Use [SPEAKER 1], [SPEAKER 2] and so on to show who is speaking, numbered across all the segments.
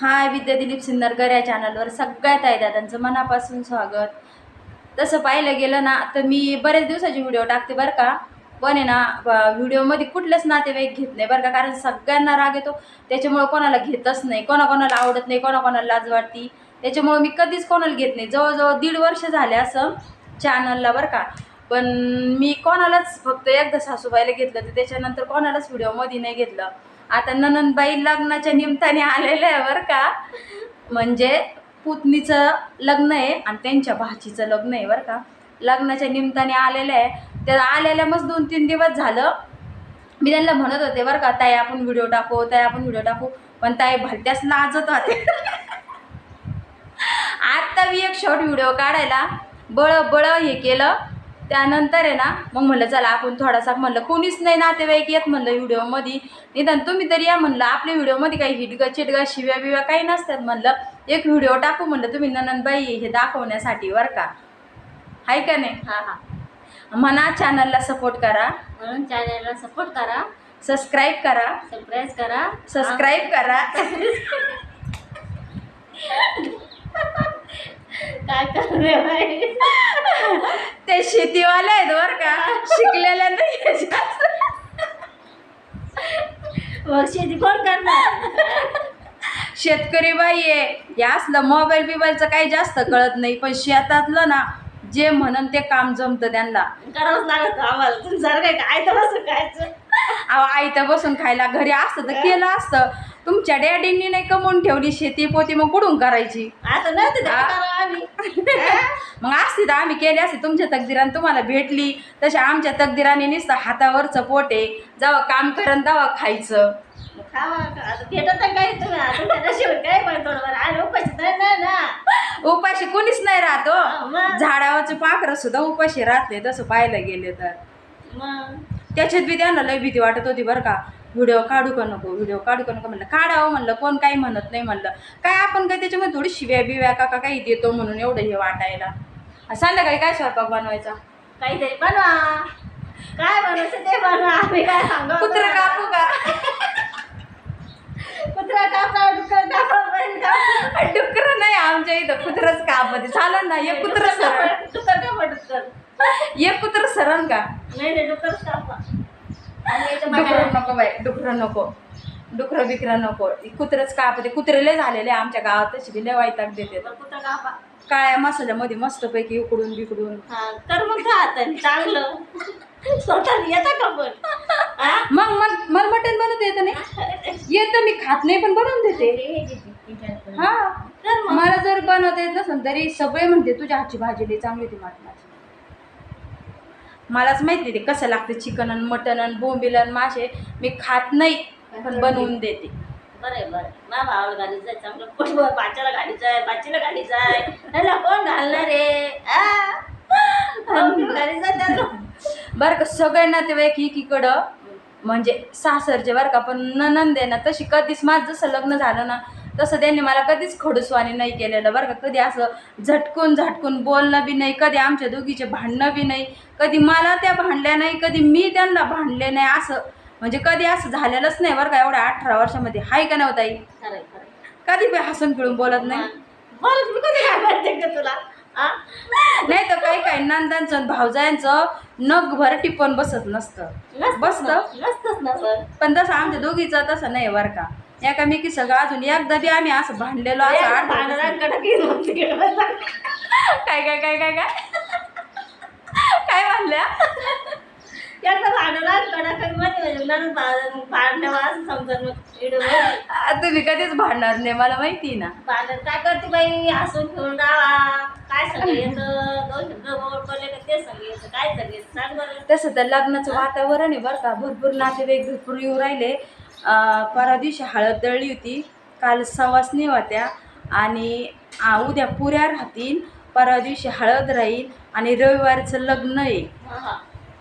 [SPEAKER 1] हाय, विद्या दिलीप सिन्नरकर या चॅनलवर सगळ्यात आहे दादांचं मनापासून स्वागत. तसं पाहिलं गेलं ना तर मी बरेच दिवसाची व्हिडिओ टाकते बरं का, पण आहे ना व्हिडिओमध्ये कुठलेच नातेवाईक घेत नाही बरं का, कारण सगळ्यांना राग येतो. त्याच्यामुळे कोणाला घेतच नाही, कोणाकोणाला आवडत नाही, कोणाकोणाला लाज वाटती. त्याच्यामुळे मी कधीच कोणाला घेत नाही. जवळजवळ 1.5 वर्ष झाले असं चॅनलला बरं का, पण मी कोणालाच फक्त एकदा सासूबाईला घेतलं, तर त्याच्यानंतर कोणालाच व्हिडिओमध्ये नाही घेतलं. आता ननंदबाई लग्नाच्या निमित्ताने आलेलं आहे बरं का, म्हणजे पुतणीचं लग्न आहे आणि त्यांच्या भाचीचं लग्न आहे बरं का. लग्नाच्या निमित्ताने आलेलं आहे. त्या आलेल्या मग 2-3 दिवस झालं मी त्यांना म्हणत होते बरं का, ताई आपण व्हिडिओ टाकू, ताई आपण व्हिडिओ टाकू, पण ताई भलत्याच लाजत होते. आत्ता मी एक शॉर्ट व्हिडिओ काढायला बळ हे केलं. त्यानंतर आहे ना मग म्हणलं चला आपण थोडासा, म्हणलं कोणीच नाही नातेवाईक येत म्हणलं व्हिडिओमध्ये, निदान तुम्ही तरी या म्हणलं. आपल्या व्हिडिओमध्ये काही हिटगा चिटगा शिव्या बिव्या काही नसतात म्हणलं. एक व्हिडिओ टाकू म्हणलं तुम्ही ननंदबाई हे दाखवण्यासाठी बरं का, आहे का नाही.
[SPEAKER 2] हा हा,
[SPEAKER 1] म्हणा चॅनलला सपोर्ट करा,
[SPEAKER 2] म्हणून चॅनलला सपोर्ट करा,
[SPEAKER 1] सबस्क्राईब करा,
[SPEAKER 2] सबस्क्राईब करा. काय करणे बाई,
[SPEAKER 1] ते शेतीवाले आहेत बरं का, शिकलेल्या नाही जास्त.
[SPEAKER 2] मग शेती कोण करणार?
[SPEAKER 1] शेतकरी बाई आहे. हे असलं मोबाईल बिबाईलचं काही जास्त कळत नाही, पण शेतातलं ना जे म्हणन ते काम जमतं त्यांना.
[SPEAKER 2] करावंच लागत आम्हाला. तुम्ही जर काय तर बसून खायचं.
[SPEAKER 1] अहो आईतं बसून खायला घरी असतं तर केलं असतं. तुमच्या डॅडींनी नाही कमवून ठेवली शेती पोती, मग कुठून करायची.
[SPEAKER 2] आता नव्हतं आम्ही.
[SPEAKER 1] मग असती तर आम्ही केली असती. तुमच्या तकदीराने तुम्हाला भेटली, तशा आमच्या तकदीराने नुसतं हातावरचं पोट आहे, जेव्हा काम करन तेव्हा खायचं.
[SPEAKER 2] खावा आता भेटत काय तुम्ही आता काय पण थोडंफार आणि उपाशी तर नाही ना.
[SPEAKER 1] उपाशी कोणीच नाही राहतो.
[SPEAKER 2] मग.
[SPEAKER 1] झाडावरचे पाखरं सुद्धा उपाशी राहते तसं पाहायला गेले तर.
[SPEAKER 2] मग
[SPEAKER 1] त्याच्यात बी त्यांना लय भीती वाटत होती बरं का, व्हिडिओ काढू का नको, व्हिडिओ काढू का नको. म्हणलं काढावं म्हणलं, कोण काही म्हणत नाही म्हणलं. काय आपण काय त्याच्यामध्ये थोडी शिव्या बिव्या का काही देतो म्हणून एवढं हे वाटायला. संध्याकाळी काय स्वयंपाक बनवायचा?
[SPEAKER 2] काहीतरी बनवा, काय बनवायचं ते बनवा. आम्ही काय सांगू?
[SPEAKER 1] कुत्रा कापू का?
[SPEAKER 2] कुत्रा कापा, डुक्कर कापा,
[SPEAKER 1] डुक्कर नाही आमच्या इथं, कुत्रच कापते चालेल ना. एक कुत्र सरण,
[SPEAKER 2] डुक्कर कापा, डुक्कर.
[SPEAKER 1] एक कुत्र सरण का?
[SPEAKER 2] नाही डुक्करच कापा.
[SPEAKER 1] डुकरं नको बाई, डुकरं नको, डुकरं बिकरं नको, कुत्रच कापते. कुत्रे लय झालेले आमच्या गावात, तशी बी लय वैताग देते.
[SPEAKER 2] कुत्रा कापा.
[SPEAKER 1] काळ्या मसाल्यामध्ये मस्तपैकी उकडून बिकडून.
[SPEAKER 2] हा कर मग का आता चांगलं स्वतः येतं का पण?
[SPEAKER 1] मग मला मटण बनवता येतं नाही, येतं, मी खात नाही पण बनवून देते. हा,
[SPEAKER 2] कर मग.
[SPEAKER 1] मला जर बनवता येत नसेल तरी सगळे म्हणते तुझ्या हातची भाजी लई चांगली होती मटणाची. मलाच माहिती ते कसं लागते चिकन आणि मटण आणि बोंबील आणि मासे. मी खात नाही पण बनवून देते.
[SPEAKER 2] बरं आहे बरं. माझ्या भावाला गाडीचं आहे चांगलं, पोटभर बाच्याला गाडीचं आहे, बाचीला गाडीचं आहे. त्याला कोण घालणार आहे? गाडीचं त्याला.
[SPEAKER 1] बरं का, सगळे नातेवाईक एकीकडं म्हणजे सासरचे बरं का, पण नणंद आहे ना तशी कधीच, माझं जसं लग्न झालं ना तसं त्यांनी मला कधीच खडूसवाणी नाही केलेलं बरं का. कधी असं झटकून बोलणं बी नाही, कधी आमच्या दोघीचे भांडणं बी नाही, कधी मला त्या भांडल्या नाही, कधी मी त्यांना भांडले नाही. असं म्हणजे कधी असं झालेलंच नाही बरं का एवढ्या 18 वर्षामध्ये. हाय का नव्हता ताई?
[SPEAKER 2] खरंय.
[SPEAKER 1] कधी बी हसून खेळून बोलत नाही.
[SPEAKER 2] बोल, मी कधी काय म्हणते का तुला?
[SPEAKER 1] नाही तर काही नंदांचं आणि भावजायांचं नगभर टिप्पण बसत नसतं.
[SPEAKER 2] नसतंच ना सर.
[SPEAKER 1] पण तसं आमच्या दोघीचं तसं नाही बरं का. एकामेकी सगळं अजून एकदा बी आम्ही असं भांडलेलो असं काय काय काय काय काय काय म्हणल्या?
[SPEAKER 2] एकदा भांडणं असं समजा मग
[SPEAKER 1] तुम्ही कधीच भांडणार नाही मला माहिती ना.
[SPEAKER 2] भांडण काय करते बाई, हसून खेळून राहा. काय सगळं येतं, 2 शब्द बोलले का ते सगळं येतं. काय सगळं येतं सांग बरं.
[SPEAKER 1] तसं तर लग्नाचं वातावरण आहे बरं का, भरपूर नातेवाईक भरपूर येऊ राहिले. परवा दिवशी हळद दळली होती, काल सवासणी होत्या आणि उद्या पुऱ्या राहतील, परवा दिवशी हळद राहील आणि रविवारचं लग्न आहे.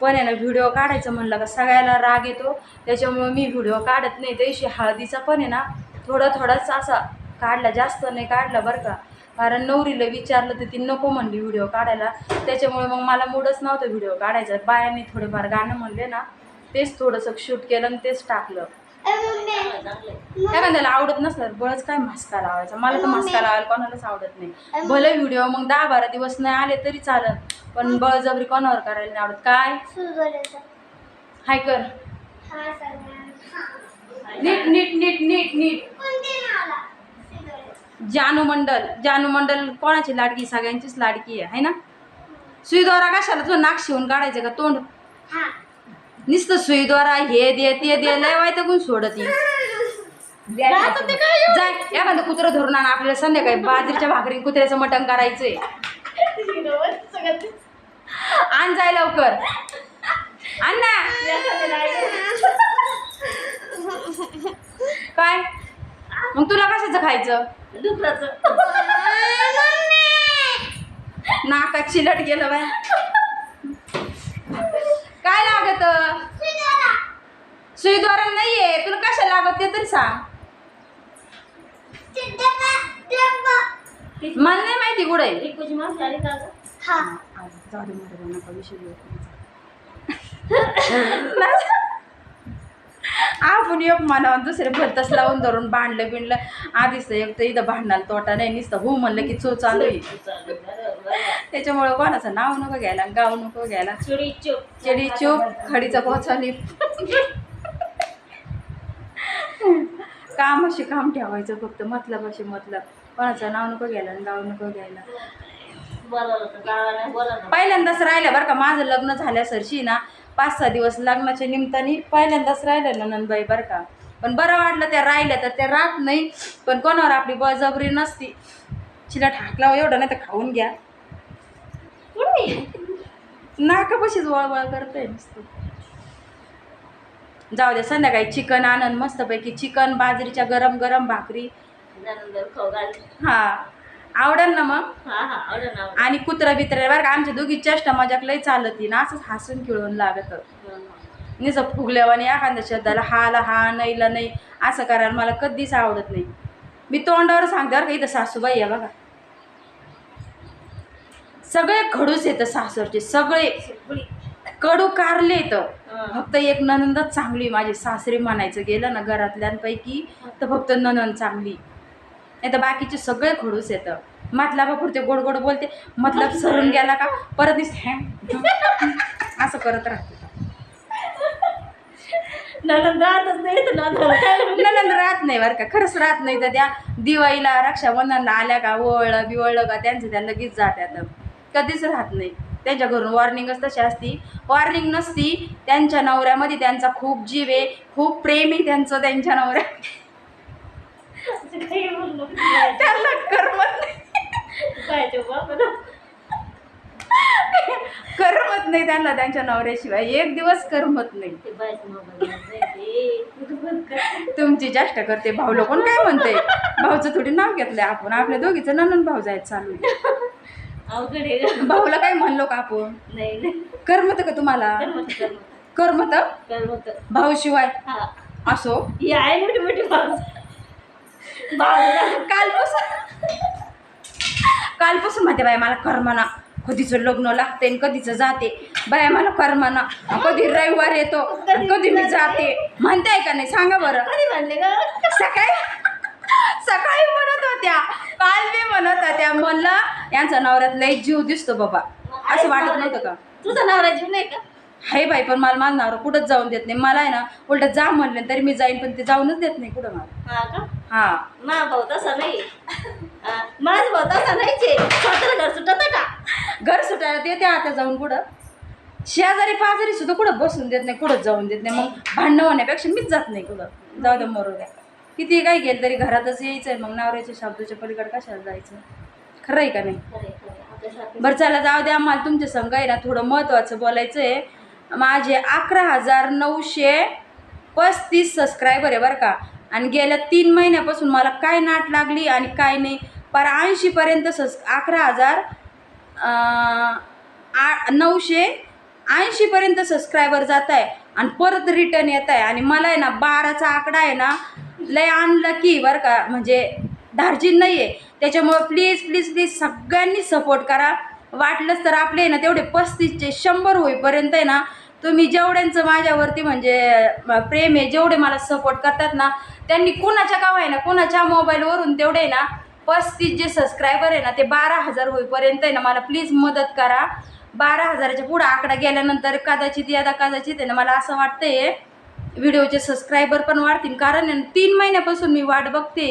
[SPEAKER 1] पण आहे ना व्हिडिओ काढायचं म्हणलं का सगळ्याला राग येतो, त्याच्यामुळे मी व्हिडिओ काढत नाही. त्यादिवशी हळदीचा पण आहे ना थोडाच असा काढला, जास्त नाही काढला बरं का, कारण नवरीला विचारलं तर ती नको म्हणली व्हिडिओ काढायला. त्याच्यामुळे मग मला मूडच नव्हतं व्हिडिओ काढायचा. बायांनी थोडेफार गाणं म्हणले ना, तेच थोडंसं शूट केलं आणि तेच टाकलं. एखाद्याला आवडत नसलं बळच काय मास्का लावायचा. मला तर मास्का लावायला कोणालाच आवडत नाही. भले व्हिडिओ मग 10-12 दिवस नाही आले तरी चालत, पण बळजबरी कोणावर करायला नाही आवडत. काय हाय कर नीट नीट नीट नीट नीट. जानू मंडल कोणाची लाडकी? सगळ्यांचीच लाडकी आहे ना. सुईद्वारा कशाला तुझं नाक शिवून काढायचं का तोंड? नुसतं सुईद्वारा हे दे ते दे, लय वाईट गुण सोडती. जाय एखादं कुत्रं धरून आण, आपल्याला संध्याकाळी बाजरीच्या भाकरी कुत्र्याचं मटण करायचंय. आण जाय लवकर, आण ना. काय मग तुला कशाचं खायचं? नाकात चिलट गेलं बाय. काय लागत? सुईद्वारा नाहीये, तुला कशा लागत ते तरी सांग. मला नाही माहिती कुठे आपण एक म्हणावं दुसरे भलतच लावून धरून भांडलं बिंडलं. आधीच एक तर इथं भांडणाला तोटा नाही, नुसतं हो म्हणलं की चो चालू आहे. त्याच्यामुळे कोणाचं नाव नको घ्यायला, गाव नको घ्यायला. चिडी चूप खडीचा पोचाली. कामाशी काम ठेवायचं फक्त, मतलबाशी मतलब. कोणाचं नाव नको घ्यायला आणि गाव नको घ्यायला. पहिल्यांदाच राहिलं बरं का माझं लग्न झाल्यासरशी ना, 5-6 दिवस लग्नाच्या निमित्ताने पहिल्यांदाच राहिलं नंदबाई बरं का. पण बरं वाटलं त्या राहिल्या, तर त्या राहत नाही. पण कोणावर आपली बळजबरी नसती. चिला ठाकला एवढं नाही तर खाऊन घ्या. नाकापाशीच वळवळ करतोय नुसतं. जाऊ दे, संध्याकाळी चिकन आणन मस्तपैकी. चिकन बाजरीच्या गरम गरम भाकरी. हा आवडेल ना मग. आणि कुत्रा बित्रा बरं का, आमच्या दोघी चेष्टा मजाक लई चालती ना, असंच हसून खिळून लागत. निसं फुगल्यावानी एखाद्या शब्दाला हाला हा नाहीला नाही असं करायला मला कधीच आवडत नाही. मी तोंडावर सांगते बरं का, इथं सासूबाई आहे बघा, सगळे खडूस येतं सासरचे, सगळे कडू कारले येतं. फक्त एक ननंदच चांगली माझी सासरी म्हणायचं गेलं ना घरातल्यांपैकी, तर फक्त ननंद चांगली. नाही तर बाकीचे सगळे खडूस येतं. मतलबापुरते गोड गोड बोलते, मतलब सरून गेला का परत असं करत राहते.
[SPEAKER 2] ननंद राहतच नाही तर
[SPEAKER 1] ननंद राहत नाही बरं का, खरंच राहत नाही. तर त्या दिवाळीला रक्षाबंधनला आल्या का ओळलं बिवळलं का त्यांचं त्या लगेच जात्यात, कधीच राहत नाही. त्यांच्या घरून वॉर्निंगच तशी असती. वॉर्निंग नसती, त्यांच्या नवऱ्यामध्ये त्यांचा खूप जीव आहे, खूप प्रेम आहे त्यांचं त्यांच्या नवऱ्या. त्यांना करमत नाही, करमत नाही त्यांना त्यांच्या नवऱ्याशिवाय एक दिवस करमत नाही. तुमची चेष्टा करते. भाऊ लोकं काय म्हणते, भाऊचं थोडी नाव घेतलंय आपण, आपल्या दोघीचं ननंद भाऊ जायचं चालू आहे. भाऊला काय म्हणलो का आपण?
[SPEAKER 2] नाही
[SPEAKER 1] करमत का तुम्हाला? करमत भाऊ शिवाय असो. कालपासून म्हणते बाय मला करमना, कधीचं लग्न लागते कधीचं जाते बाय, मला करमना, कधी रविवार येतो कधी मी जाते. म्हणताय का नाही सांगा बरं? सकाळी म्हणत होत्या, काल मी म्हणत होत्या, म्हणलं यांचा नवऱ्यात लई जीव दिसतो बाबा, असं वाटत नव्हतं का?
[SPEAKER 2] तुझा नवरा जीव नाही का?
[SPEAKER 1] हाय बाई, पण मला माझं नवरा कुठंच जाऊन देत नाही. मला आहे ना उलट जा म्हणले तरी मी जाईन, पण ते जाऊनच देत नाही कुठं मला.
[SPEAKER 2] हा का?
[SPEAKER 1] हा,
[SPEAKER 2] माझा भाऊ तसा नाही. माझा भाऊ तसा नाहीचे. स्वतःला घर सुटत का?
[SPEAKER 1] घर सुटायला देते आता जाऊन कुठं, शेजारी पाजारी सुद्धा कुठं बसून देत नाही, कुठंच जाऊन देत नाही. मग भांडणं होण्यापेक्षा मीच जात नाही कुठं. जाऊ द्या मरू द्या, किती काही गेलं तरी घरातच यायचं आहे. मग नवऱ्याच्या शब्दाच्या पलीकडे कशाला जायचं? खरं आहे का नाही? बरं चला जाऊ द्या, मला तुमच्या संग आहे ना थोडं महत्त्वाचं बोलायचं आहे. माझे 11,935 सबस्क्रायबर आहे बरं का. आणि गेल्या 3 महिन्यापासून मला काय नाट लागली आणि काय नाही, पर 80पर्यंत 11,980पर्यंत सबस्क्रायबर जात आहे आणि परत रिटर्न येत आहे. आणि मला आहे ना 12चा आकडा आहे ना लय अनलकी बरं का, म्हणजे धार्जिन नाही आहे. त्याच्यामुळं प्लीज प्लीज प्लीज सगळ्यांनी सपोर्ट करा. वाटलंच तर आपले ना तेवढे 35 ते 100 होईपर्यंत आहे ना तुम्ही जेवढ्यांचं माझ्यावरती म्हणजे प्रेम आहे, जेवढे मला सपोर्ट करतात ना, त्यांनी कुणाच्या गाव आहे ना, कुणाच्या मोबाईलवरून तेवढे ना 35 जे सबस्क्रायबर आहे ना, ते 12,000 होईपर्यंत आहे ना, मला प्लीज मदत करा. 12,000च्या पुढं आकडा गेल्यानंतर कदाचित आहे ना, मला असं वाटतंय व्हिडिओचे सबस्क्रायबर पण वाढतील. कारण 3 महिन्यापासून मी वाट बघते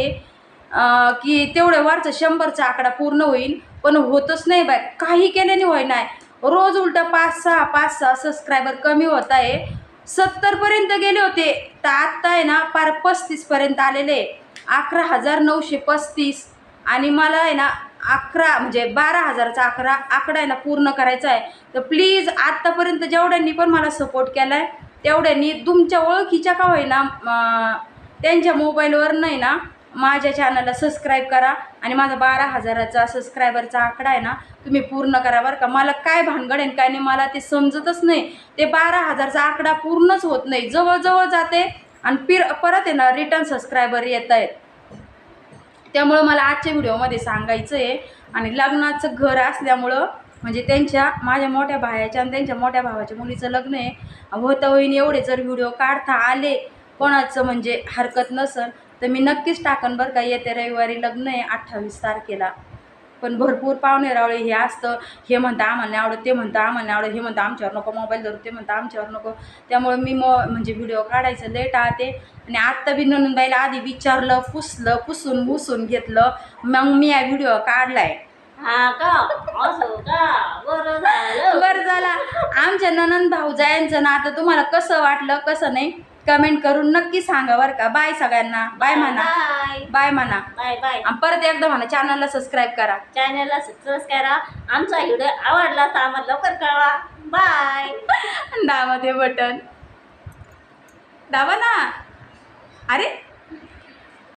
[SPEAKER 1] की तेवढ्या वरचा 100चा आकडा पूर्ण होईल, पण होतच नाही बाय. काही केल्याने होय नाही. रोज उलटा 5-6 सबस्क्रायबर कमी होत आहे. 70पर्यंत गेले होते, तर आत्ता आहे ना पार 35पर्यंत आलेले. 11,935. आणि मला आहे ना 11 म्हणजे 12,000चा आकडा आहे ना पूर्ण करायचा आहे. तर प्लीज आत्तापर्यंत जेवढ्यांनी पण मला सपोर्ट केला आहे, तेवढ्यांनी तुमच्या ओळखीच्या का होईना त्यांच्या मोबाईलवर नाही ना माझ्या चॅनलला सबस्क्राईब करा आणि माझा 12,000चा सबस्क्रायबरचा आकडा आहे ना तुम्ही पूर्ण करा बरं का. मला काय भानगड आहे काय नाही मला ते समजतच नाही. ते 12,000चा आकडा पूर्णच होत नाही, जवळजवळ जाते आणि परत आहे ना रिटर्न सबस्क्रायबर येत आहेत. त्यामुळं मला आजच्या व्हिडिओमध्ये सांगायचं आहे. आणि लग्नाचं घर असल्यामुळं म्हणजे माझ्या मोठ्या भायाच्या आणि त्यांच्या मोठ्या भावाच्या मुलीचं लग्न आहे. होता होईन एवढे जर व्हिडिओ काढता आले, कोणाचं म्हणजे हरकत नसेल, तर मी नक्कीच टाकन बरं का. येत्या रविवारी लग्न आहे 28 तारखेला. पण भरपूर पाहुणे रावळे हे असतं, हे म्हणतं आम्हाला नाही आवडत, ते म्हणतं आम्हाला नाही आवडत, हे म्हणतं आमच्यावर नको मोबाईल धरू, ते म्हणतं आमच्यावर नको. त्यामुळे मी म्हणजे व्हिडिओ काढायचं लेट आते. आणि आत्ता बी ननंदबाईला आधी विचारलं, पुसून घेतलं, मग मी हा व्हिडिओ काढलाय.
[SPEAKER 2] हा का? असं का?
[SPEAKER 1] बरं झाला. आमच्या ननंद भाऊजायांचं ना आता तुम्हाला कसं वाटलं कसं नाही कमेंट करून नक्की सांगा बरं का. बाय सगळ्यांना. बाय म्हणा. बाय म्हणा.
[SPEAKER 2] Bye bye.
[SPEAKER 1] आणि परत एकदा म्हणा चॅनलला सबस्क्राईब करा.
[SPEAKER 2] चॅनलला सबस्क्राईब करा. आमचा व्हिडिओ आवडला तर आम्हाला लवकर कळवा. बाय.
[SPEAKER 1] दाबा ते बटन दाबा ना. अरे